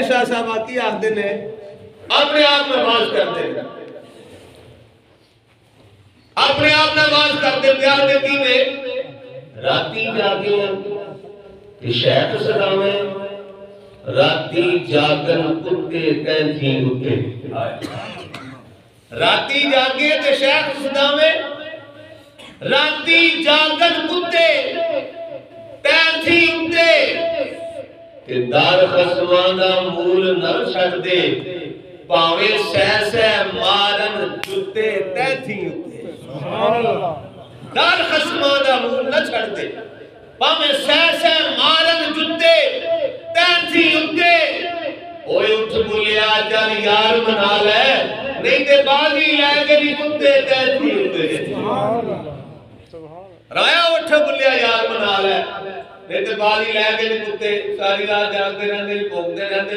शाह साहब की आखते ने अपने आप में वाज करते अपने आप में वाज करते प्यार देती में राती जागे शैख सदावे राती जागन कुत्ते तैंथी उत्ते राती जागे ते शैख सदावे राती जागन कुत्ते तैंथी उत्ते कि दर खसमां दा मूल न छड्ड दे भावे सह सह मारन जुत्ते तैथी उत्ते सुभान अल्लाह दर खसमां दा मूल न छड्ड दे भावे सह सह मारन जुत्ते तैथी उत्ते ओए उठ बुलिया चल यार मना ले नहीं ते बाजी लै के नी कुत्ते तैथी उत्ते सुभान अल्लाह राया उठ बुलिया यार मना ले नहीं तो बाली लैके कुत्ते सारी रात जागते रहते भोगते रहते।